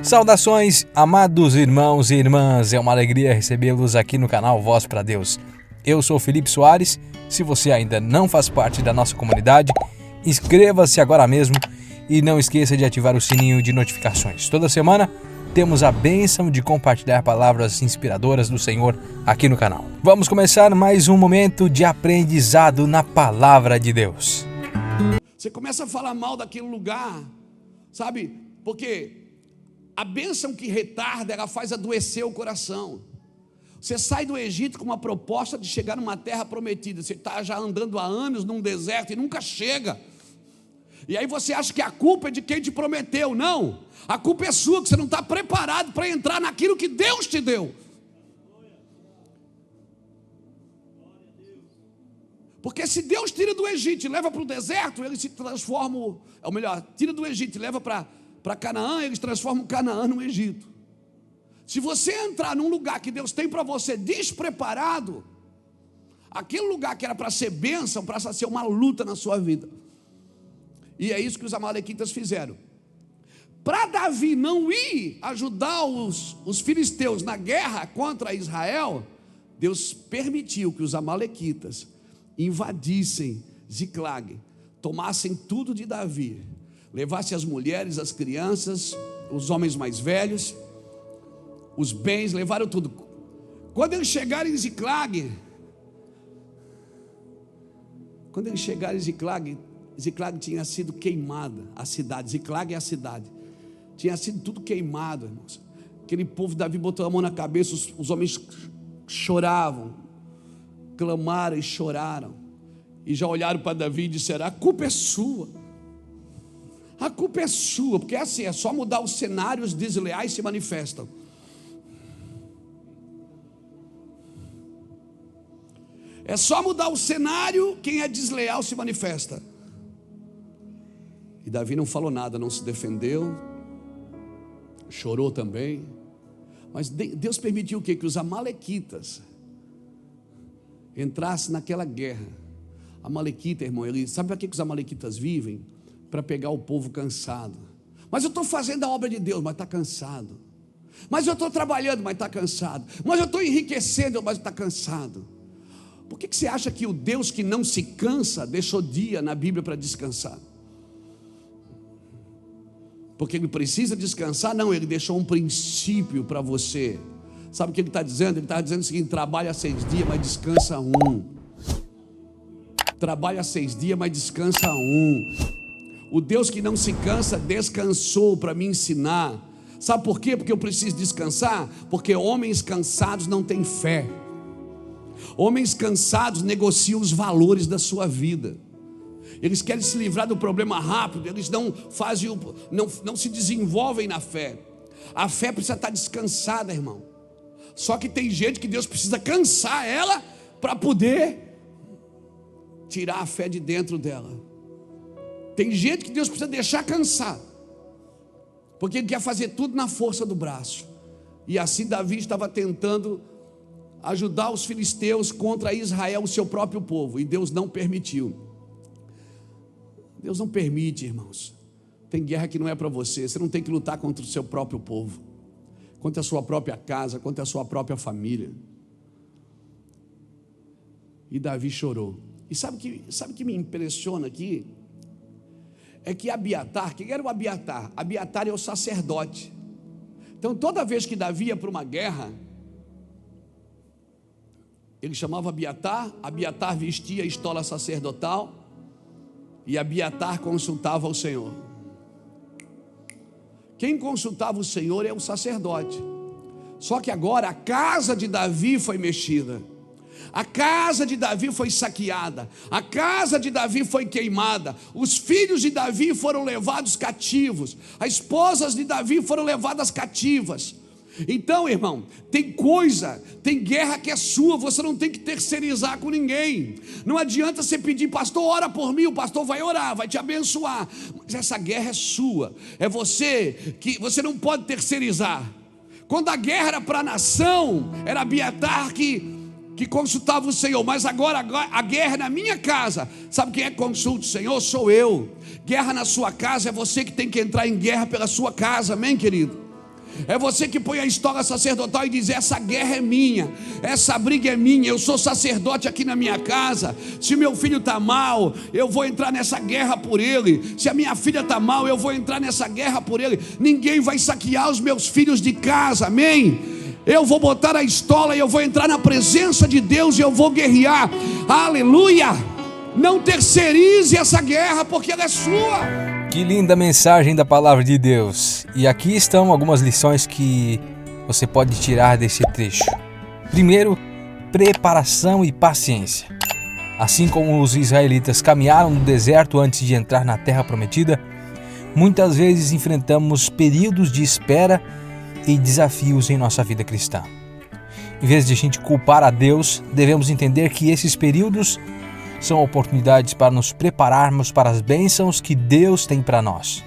Saudações, amados irmãos e irmãs, é uma alegria recebê-los aqui no canal Voz para Deus. Eu sou Felipe Soares. Se você ainda não faz parte da nossa comunidade, inscreva-se agora mesmo e não esqueça de ativar o sininho de notificações. Toda semana temos a bênção de compartilhar palavras inspiradoras do Senhor aqui no canal. Vamos começar mais um momento de aprendizado na palavra de Deus. Você começa a falar mal daquele lugar, sabe? Porque a bênção que retarda, ela faz adoecer o coração. Você sai do Egito com uma proposta de chegar numa terra prometida. Você está já andando há anos num deserto e nunca chega. E aí você acha que a culpa é de quem te prometeu. Não, a culpa é sua, que você não está preparado para entrar naquilo que Deus te deu. Porque se Deus tira do Egito e leva para o deserto, ele se transforma, ou melhor, tira do Egito e leva para Canaã, eles transformam Canaã no Egito. Se você entrar num lugar que Deus tem para você despreparado, aquele lugar que era para ser bênção, passa a ser uma luta na sua vida. E é isso que os amalequitas fizeram. Para Davi não ir ajudar os filisteus na guerra contra Israel, Deus permitiu que os amalequitas invadissem Ziclag, tomassem tudo de Davi, levassem as mulheres, as crianças, os homens mais velhos, os bens, levaram tudo. Quando eles chegaram em Ziclag, Ziclag tinha sido queimada, a cidade. Ziclag é a cidade. Tinha sido tudo queimado, irmãos. Aquele povo, Davi botou a mão na cabeça, os homens choravam, clamaram e choraram. E já olharam para Davi e disseram: a culpa é sua. A culpa é sua, porque é assim, é só mudar os cenários, desleais se manifestam. É só mudar o cenário, quem é desleal se manifesta. E Davi não falou nada, não se defendeu, chorou também. Mas Deus permitiu o quê? Que os amalequitas entrassem naquela guerra. Amalequita, irmão, sabe para que os amalequitas vivem? Para pegar o povo cansado. Mas eu estou fazendo a obra de Deus, mas está cansado. Mas eu estou trabalhando, mas está cansado. Mas eu estou enriquecendo, mas está cansado. Por que você acha que o Deus que não se cansa deixou dia na Bíblia para descansar? Porque ele precisa descansar? Não, ele deixou um princípio para você. Sabe o que ele está dizendo? Ele está dizendo o seguinte: trabalha 6 dias, mas descansa 1. Trabalha 6 dias, mas descansa 1. O Deus que não se cansa descansou para me ensinar. Sabe por quê? Porque eu preciso descansar? Porque homens cansados não têm fé. Homens cansados negociam os valores da sua vida. Eles querem se livrar do problema rápido. Eles não se desenvolvem na fé. A fé precisa estar descansada, irmão. Só que tem gente que Deus precisa cansar ela para poder tirar a fé de dentro dela. Tem gente que Deus precisa deixar cansar, porque Ele quer fazer tudo na força do braço. E assim Davi estava tentando ajudar os filisteus contra Israel, o seu próprio povo, e Deus não permitiu. Deus não permite, irmãos. Tem guerra que não é para você. Você não tem que lutar contra o seu próprio povo, contra a sua própria casa, contra a sua própria família. E Davi chorou. E sabe o que me impressiona aqui? É que Abiatar, quem era o Abiatar? Abiatar é o sacerdote. Então toda vez que Davi ia para uma guerra, ele chamava Abiatar. Abiatar vestia a estola sacerdotal e Abiatar consultava o Senhor. Quem consultava o Senhor é o sacerdote. Só que agora a casa de Davi foi mexida. A casa de Davi foi saqueada, a casa de Davi foi queimada, os filhos de Davi foram levados cativos, as esposas de Davi foram levadas cativas. Então, irmão, tem guerra que é sua, você não tem que terceirizar com ninguém. Não adianta você pedir: pastor, ora por mim, o pastor vai orar, vai te abençoar, mas essa guerra é sua, é você não pode terceirizar. Quando a guerra era para a nação, era Abiatar que consultava o Senhor, mas agora a guerra é na minha casa. Sabe quem é que consulta o Senhor? Sou eu. Guerra na sua casa, é você que tem que entrar em guerra pela sua casa, amém, querido? É você que põe a estola sacerdotal e diz: essa guerra é minha, essa briga é minha, eu sou sacerdote aqui na minha casa. Se meu filho está mal, eu vou entrar nessa guerra por ele. Se a minha filha está mal, eu vou entrar nessa guerra por ele. Ninguém vai saquear os meus filhos de casa, amém? Eu vou botar a estola e eu vou entrar na presença de Deus e eu vou guerrear, aleluia. Não terceirize essa guerra, porque ela é sua. Que linda mensagem da palavra de Deus. E aqui estão algumas lições que você pode tirar desse trecho. Primeiro, preparação e paciência. Assim como os israelitas caminharam no deserto antes de entrar na terra prometida, muitas vezes enfrentamos períodos de espera e desafios em nossa vida cristã. Em vez de a gente culpar a Deus, devemos entender que esses períodos são oportunidades para nos prepararmos para as bênçãos que Deus tem para nós.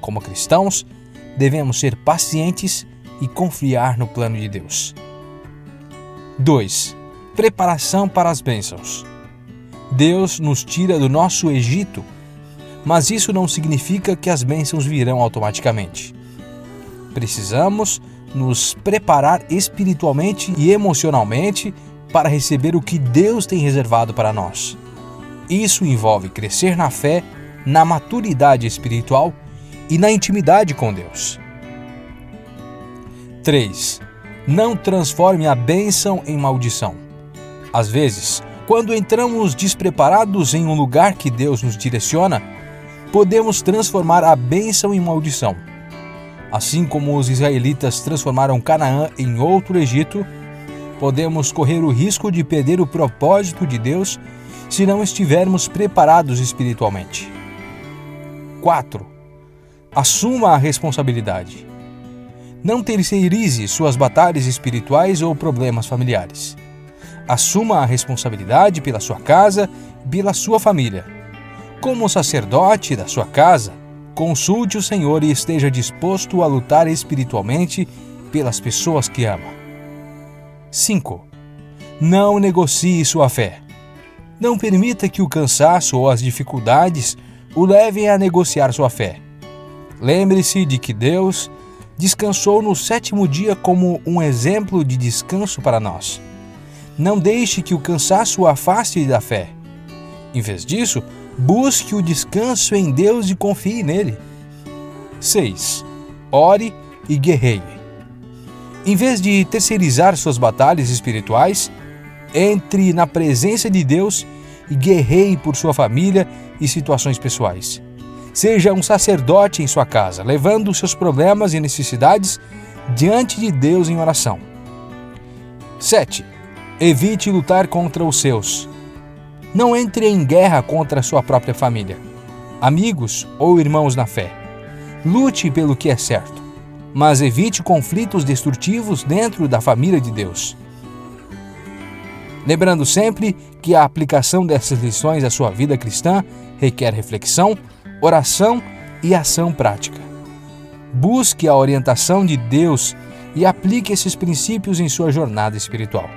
Como cristãos, devemos ser pacientes e confiar no plano de Deus. 2. Preparação para as bênçãos. Deus nos tira do nosso Egito, mas isso não significa que as bênçãos virão automaticamente. Precisamos nos preparar espiritualmente e emocionalmente para receber o que Deus tem reservado para nós. Isso envolve crescer na fé, na maturidade espiritual e na intimidade com Deus. 3. Não transforme a bênção em maldição. Às vezes, quando entramos despreparados em um lugar que Deus nos direciona, podemos transformar a bênção em maldição. Assim como os israelitas transformaram Canaã em outro Egito, podemos correr o risco de perder o propósito de Deus se não estivermos preparados espiritualmente. 4. Assuma a responsabilidade. Não terceirize suas batalhas espirituais ou problemas familiares. Assuma a responsabilidade pela sua casa e pela sua família. Como sacerdote da sua casa, consulte o Senhor e esteja disposto a lutar espiritualmente pelas pessoas que ama. 5. Não negocie sua fé. Não permita que o cansaço ou as dificuldades o levem a negociar sua fé. Lembre-se de que Deus descansou no 7º dia como um exemplo de descanso para nós. Não deixe que o cansaço o afaste da fé. Em vez disso, busque o descanso em Deus e confie nele. 6. Ore e guerreie. Em vez de terceirizar suas batalhas espirituais, entre na presença de Deus e guerreie por sua família e situações pessoais. Seja um sacerdote em sua casa, levando os seus problemas e necessidades diante de Deus em oração. 7. Evite lutar contra os seus. Não entre em guerra contra a sua própria família, amigos ou irmãos na fé. Lute pelo que é certo, mas evite conflitos destrutivos dentro da família de Deus. Lembrando sempre que a aplicação dessas lições à sua vida cristã requer reflexão, oração e ação prática. Busque a orientação de Deus e aplique esses princípios em sua jornada espiritual.